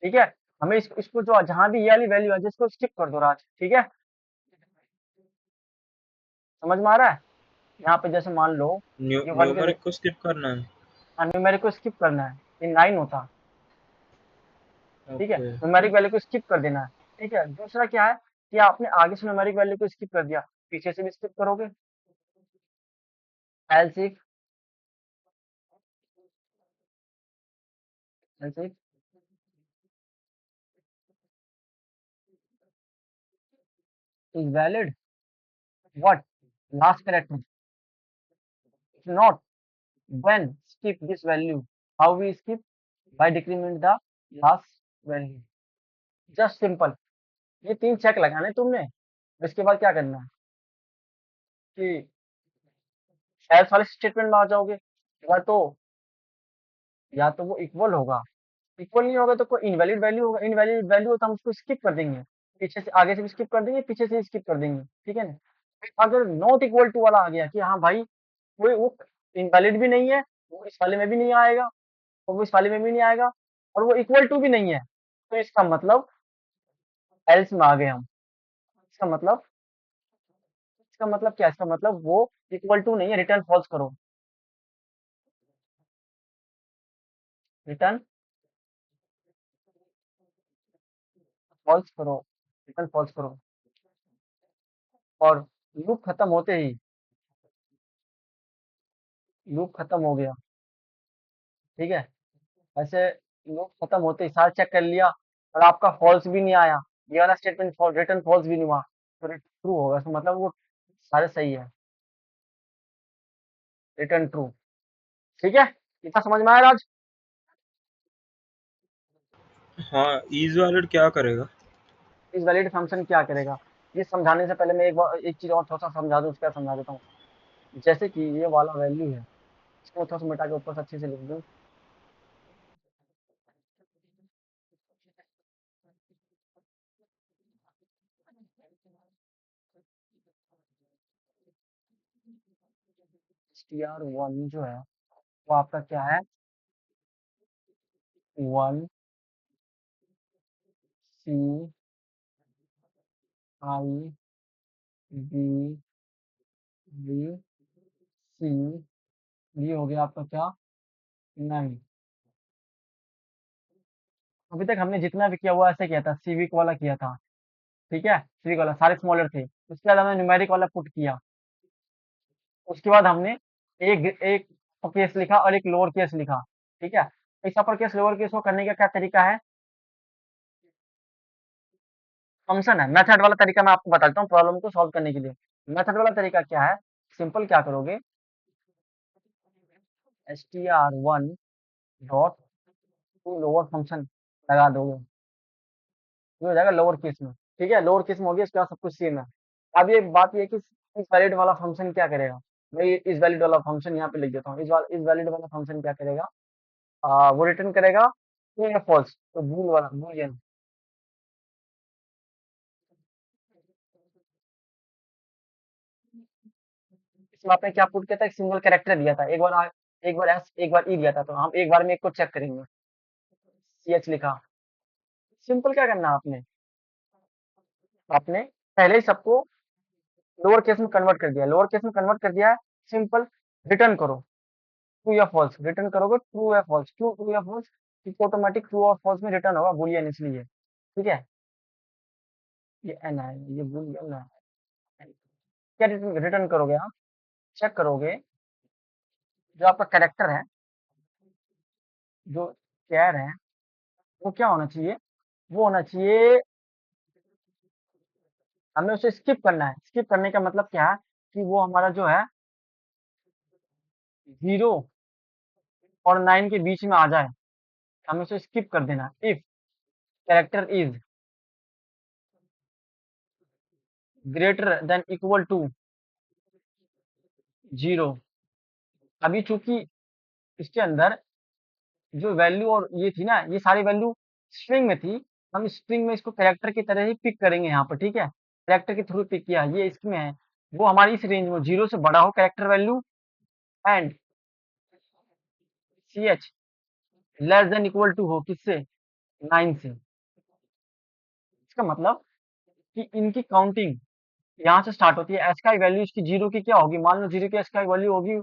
ठीक है? हमें इसको जो जहां भी ये वाली वैल्यू है जिसको स्किप कर दो राज, ठीक है? समझ में आ रहा है? यहाँ पे जैसे मान लो ये 1 के, न्यूमरिक को स्किप करना है। न्यूमेरिक को स्किप करना है, ये 9 होता, ठीक है? ओके न्यूमेरिक वैल्यू को स्किप कर देना है, ठीक है? दूसरा क्या है कि आपने आगे से न्यूमेरिक वैल्यू को स्किप कर दिया, पीछे से भी स्किप करोगे। Else if, else if is valid, what? Last character, not, when skip this value, how we skip? by decrement the last value, just simple. ये 3 चेक लगाने तुमने, इसके बाद क्या करना है कि एल्स वाले स्टेटमेंट में आ जाओगे। या तो वो इक्वल होगा, इक्वल नहीं होगा तो कोई इनवैलिड वैल्यू होगा, इनवैलिड वैल्यू हो तो हम उसको स्किप कर देंगे, पीछे से आगे से भी स्किप कर देंगे, पीछे से स्किप कर देंगे, ठीक है ना? फिर अगर नॉट इक्वल टू वाला आ गया कि हाँ भाई कोई वो इनवैलिड भी नहीं है, वो इस वाले में भी नहीं आएगा, और वो इस वाले में भी नहीं आएगा, और वो इक्वल टू भी नहीं है, तो एल्स में आ गए हम। इसका मतलब इसका मतलब क्या? इसका मतलब वो इक्वल टू नहीं है, रिटर्न फॉल्स करो, रिटर्न फॉल्स करो, रिटर्न फॉल्स करो, और लूप खत्म होते ही, लूप खत्म हो गया, ठीक है। ऐसे लूप खत्म होते ही सारा चेक कर लिया और आपका फॉल्स भी नहीं आया, ये वाला स्टेटमेंट रिटर्न फॉल्स भी नहीं हुआ, तो ट्रू होगा, तो मतलब वो सारे सही है, रिटर्न ट्रू। ठीक है, इतना समझ में आया राज? हाँ, इज वैलिड क्या करेगा? इस वैलिड फंक्शन क्या करेगा, ये समझाने से पहले मैं एक बार एक चीज और थोड़ा सा समझा दूं, उसका समझा देता हूँ। जैसे कि ये वाला वैल्यू है, इसको थोड़ा सा मिटा के ऊपर से अच्छे से लिख दूं। str1 जो है वो आपका क्या है, 1 सी आई बी बी सी, ये हो गया आपका क्या, 9। अभी तक हमने जितना भी किया हुआ ऐसे किया था, सिविक वाला किया था, ठीक है, सिविक वाला सारे स्मॉलर थे, उसके बाद हमने न्यूमेरिक वाला पुट किया, उसके बाद हमने एक एक केस लिखा और एक लोअर केस लिखा, ठीक है। इस अपर केस लोअर केस को करने का क्या तरीका है, फंक्शन है, मेथड वाला तरीका मैं आपको बताता हूँ प्रॉब्लम को सॉल्व करने के लिए। मेथड वाला तरीका क्या है, सिंपल क्या करोगे, str1 dot to lower function लगा दोगे, ये हो जाएगा लोअर केस में, ठीक है, लोअर केस में हो गया, इसके बाद सब कुछ सेम है। अब ये बात ये है कि इस वैलिड वाला फंक्शन क्या करेगा, मैं इस वैलिड वाला फंक्शन यहाँ पे लिख देता हूँ, इस वैलिड वाला फंक्शन क्या करेगा, वो रिटर्न करेगा ट्रू या फॉल्स, तो बूल वाला बूलियन, इसमें आपने क्या पुट किया था, एक सिंगल कैरेक्टर दिया था, एक बार एस एक बार ई दिया था, तो हम एक बार में एक को चेक करेंगे, सी एच लिखा। सिंपल क्या करना है आपने, आपने पहले ही सबको लोअर केस में कन्वर्ट कर दिया, लोअर केस में कन्वर्ट कर दिया है, सिंपल रिटर्न करो ट्रू या फॉल्स, रिटर्न करोगे ट्रू या फॉल्स, क्यों ट्रू या फॉल्स, क्योंकि ऑटोमेटिक ट्रू और फॉल्स में रिटर्न होगा बूलियन, इसलिए, ठीक है। ये एन है, ये बूलियन है, क्या रिटर्न करोगे आप, चेक करोगे जो आपका कैरेक्टर है, जो कैर है, वो क्या होना चाहिए, वो होना चाहिए, हमें उसे स्किप करना है, स्किप करने का मतलब क्या है कि वो हमारा जो है 0 और 9 के बीच में आ जाए, हमें उसे स्किप कर देना, if character is greater than equal to 0। अभी चूंकि इसके अंदर जो वैल्यू और ये थी ना, ये सारी वैल्यू स्ट्रिंग में थी, हम स्ट्रिंग में इसको कैरेक्टर की तरह ही पिक करेंगे यहाँ पर, ठीक है, कैरेक्टर के थ्रू पिक किया, ये इसमें है, वो हमारी इस रेंज में 0 से बड़ा हो character value, and C H less than equal to हो किससे, 9 से। इसका मतलब कि इनकी काउंटिंग यहाँ से स्टार्ट होती है, एस का वैल्यू इसकी 0 की क्या होगी, मान लो 0 की एस का वैल्यू होगी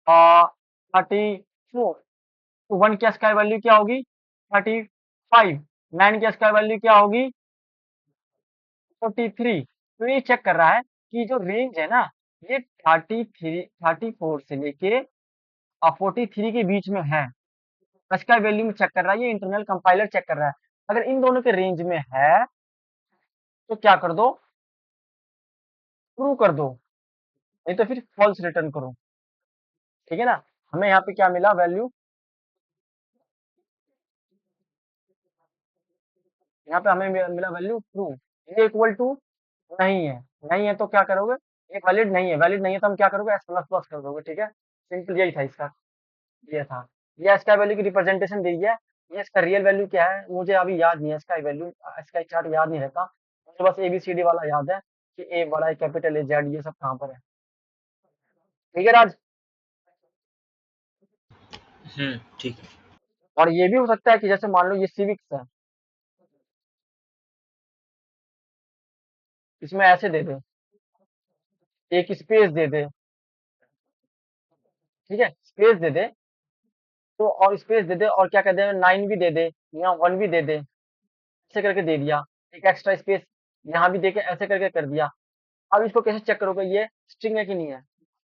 34, तो 1 की एस का वैल्यू क्या होगी 35, 9 की एस का वैल्यू क्या होगी 43। तो ये चेक कर रहा है कि जो रेंज है ना, ये 34 से लेके 43 के बीच में है, इसका वैल्यू में चेक कर रहा है, ये इंटरनल कंपाइलर चेक कर रहा है, अगर इन दोनों के रेंज में है तो क्या कर दो, ट्रू कर दो, नहीं तो फिर फॉल्स रिटर्न करो, ठीक है ना। हमें यहाँ पे क्या मिला वैल्यू, यहाँ पे हमें मिला वैल्यू ट्रू, ये इक्वल टू नहीं है, नहीं है तो क्या करोगे, ये वैलिड नहीं है, वैलिड नहीं है तो हम क्या करोगे, एस प्लस प्लस कर दोगे, ठीक है, सिंपल यही था इसका, ये था, ये इसका वैल्यू की रिप्रेजेंटेशन दी है, ये इसका रियल वैल्यू क्या है मुझे अभी याद नहीं है, इसका वैल्यू, इसका चार्ट याद नहीं रहता मुझे, बस एबीसीडी वाला याद है कि ए बड़ा है, कैपिटल ए जेड, ये सब कहाँ पर है, ठीक है राज। ठीक है। और ये भी हो सकता है कि जैसे मान लो ये सिविक्स है, इसमें ऐसे दे दे, एक स्पेस दे दे, ठीक है, स्पेस दे दे, तो और स्पेस दे दे और क्या कर दे, 9 भी दे दे या 1 भी दे दे, ऐसे करके दे दिया, एक एक्स्ट्रा स्पेस यहाँ भी देके ऐसे करके कर दिया। अब इसको कैसे चेक करोगे ये स्ट्रिंग है कि नहीं है?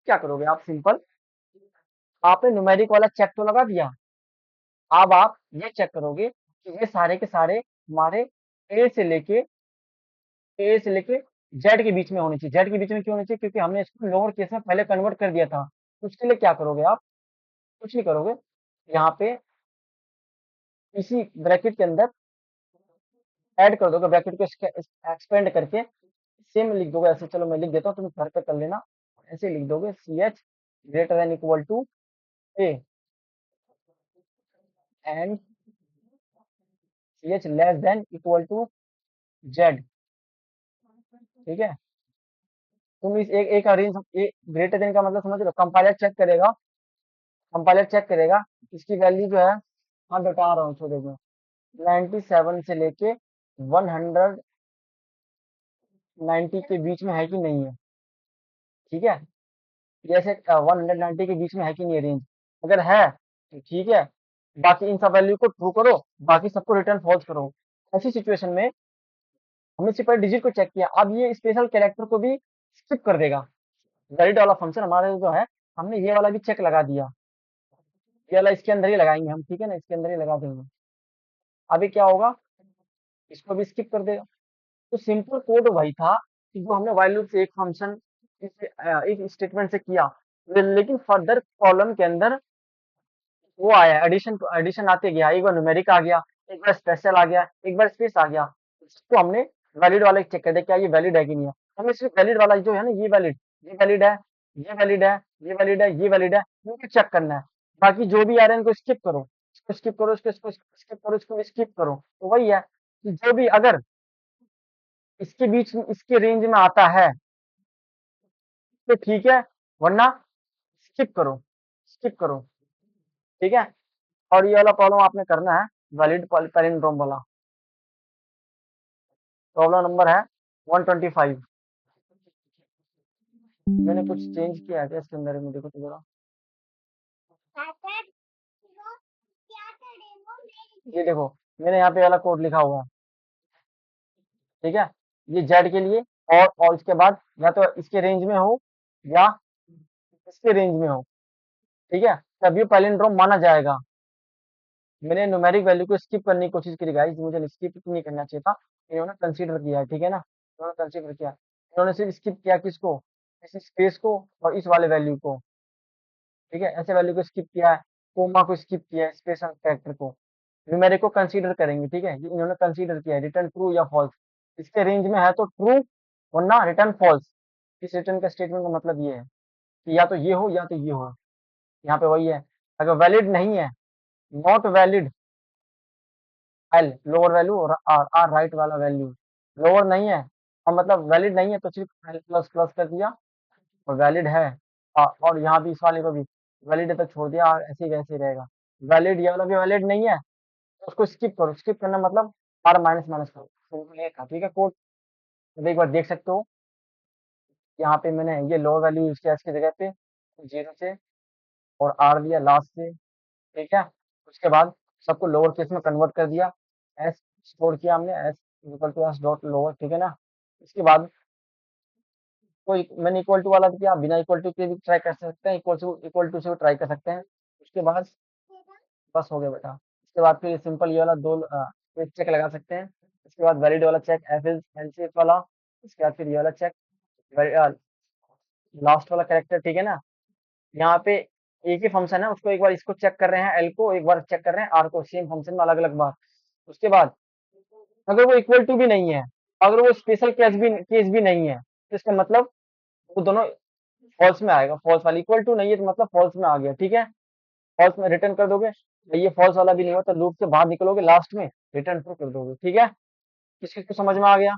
क्या करोगे आप? सिंपल, आपने न्यूमेरिक वाला चेक तो लगा दिया। अब आप ये चेक करोगे कि ये सारे के सारे हमारे ए से लेके जेड के बीच में होने चाहिए। जेड के बीच में क्यों होने चाहिए? क्योंकि हमने इसको लोअर केस में पहले कन्वर्ट कर दिया था। तो उसके लिए क्या करोगे आप? कुछ नहीं करोगे, यहाँ पे इसी ब्रैकेट के अंदर ऐड कर दोगे, ब्रैकेट को एक्सपेंड करके सेम लिख दोगे ऐसे। चलो मैं लिख देता हूँ, तुम घर पे कर लेना। ऐसे लिख दोगे C H greater than equal to A and C H less than equal to Z. ठीक है, तुम इस एक रेंज ग्रेटर देन का मतलब समझ रहे हो? कंपाइलर चेक करेगा इसकी वैल्यू जो है, हाँ बता रहा हूँ छोटे में, 97 से लेके 190 के बीच में है कि नहीं है। ठीक है, जैसे 190 के बीच में है कि नहीं रेंज, अगर है तो ठीक है, बाकी इन सब वैल्यू को ट्रू करो, बाकी सबको रिटर्न फॉल्स करो। ऐसी सिचुएशन में हमने सिर्फ पहले डिजिट को चेक किया, अब ये स्पेशल कैरेक्टर को भी स्किप कर देगा। वैलिड वाला फंक्शन हमारा जो है, हमने ये वाला भी चेक लगा दिया, ये वाला इसके अंदर ही लगाएंगे हम, ठीक है ना, इसके अंदर ही लगा देंगे। अभी क्या होगा, इसको भी स्किप कर देगा। तो सिंपल कोड वही था कि जो हमने व्हाइल लूप से एक फंक्शन एक स्टेटमेंट से किया, लेकिन फर्दर कॉलम के अंदर वो आया एडिशन, एडिशन आते गया, एक बार न्यूमेरिक आ गया, एक बार स्पेशल आ गया, एक बार स्पेस आ गया। इसको हमने वैलिड वाला चेक कर दिया, क्या ये वैलिड है कि नहीं है। हमें सिर्फ वैलिड वाला जो है ना, ये वैलिड, ये वैलिड है, ये वैलिड है, ये वैलिड है, ये वैलिड है, इनको चेक करना है। बाकी जो भी आ रहे हैं इनको स्किप करो, इसको स्किप करो, इसको स्किप करो, इसको स्किप करो। तो वही है कि जो भी अगर इसके बीच में इसके रेंज में आता है तो ठीक है, वरना स्किप करो, स्किप करो। ठीक है, और ये वाला प्रॉब्लम आपने करना है वैलिड पैलिंड्रोम वाला। प्रॉब्लम नंबर है 125। मैंने कुछ चेंज किया है क्या इसके अंदर में, देखो तो जरा। ये देखो, मैंने यहाँ पे वाला कोड लिखा हुआ है। ठीक है, ये जेड के लिए, और इसके बाद या तो इसके रेंज में हो या इसके रेंज में हो। ठीक है, तब ये पैलिंड्रोम माना जाएगा। मैंने न्यूमेरिक वैल्यू को स्किप करने की कोशिश करी गाइस, मुझे स्किप नहीं करना चाहिए था, इन्होंने कंसीडर किया है। ठीक है ना, इन्होंने कंसीडर किया, इन्होंने सिर्फ स्किप किया किसको, इस स्पेस को और इस वाले वैल्यू को। ठीक है, ऐसे वैल्यू को स्किप किया है, कोमा को स्किप किया है, स्पेशल कैरेक्टर को। न्यूमेरिक को कंसीडर करेंगे। ठीक है, ये इन्होंने कंसीडर किया है, रिटर्न ट्रू या फॉल्स। इसके रेंज में है तो ट्रू, वरना रिटर्न फॉल्स। इस रिटर्न का स्टेटमेंट का मतलब ये है कि या तो ये हो या तो ये हो। यहाँ पे वही है, अगर वैलिड नहीं है, not valid L lower value, और आर आर राइट वाला वैल्यू लोअर नहीं है, और मतलब वैलिड नहीं है तो सिर्फ एल प्लस प्लस कर दिया, और वैलिड है और यहाँ भी इस वाले को भी वैलिड है तो छोड़ दिया, ऐसे ही वैसे ही रहेगा। वैलिड ये वाला भी वैलिड नहीं है तो उसको स्किप करो, स्किप करना मतलब आर माइनस माइनस करो, सिंपल ये था। ठीक है, कोड तो एक बार देख सकते हो, यहाँ पे मैंने ये लोअर वैल्यू यूज किया इसकी जगह पे 0 से, और आर दिया लास्ट से। ठीक है, उसके बाद सबको लोअर केस में कन्वर्ट कर दिया, एस स्टोर किया हमने, S equal to S dot lower. ठीक है ना, इसके बाद कोई मैंने इक्वल टू वाला किया, बिना इक्वल टू के भी ट्राई कर सकते हैं, इक्वल टू से भी ट्राई कर सकते हैं। उसके बाद बस हो गया बेटा। इसके बाद फिर सिंपल ये वाला दो चेक लगा सकते हैं। इसके बाद वैलिड वाला चेक, एफ इज एलसीएफ वाला। इसके बाद फिर ये वाला चेक, लास्ट वाला कैरेक्टर। ठीक है ना, यहाँ पे एक ही फंक्शन है, उसको एक बार इसको चेक कर रहे हैं, एल को एक बार चेक कर रहे हैं, आर को, सेम फंक्शन में अलग अलग बार। उसके बाद अगर वो इक्वल टू भी नहीं है, अगर वो स्पेशल केस भी नहीं है, तो इसका मतलब वो दोनों फॉल्स में आएगा। फॉल्स वाला इक्वल टू नहीं है तो मतलब फॉल्स में आ गया। ठीक है, फॉल्स में रिटर्न कर दोगे, ये फॉल्स वाला भी नहीं हुआ तो लूप से बाहर निकलोगे, लास्ट में रिटर्न ट्रू कर दोगे। ठीक है, किसी को समझ में आ गया?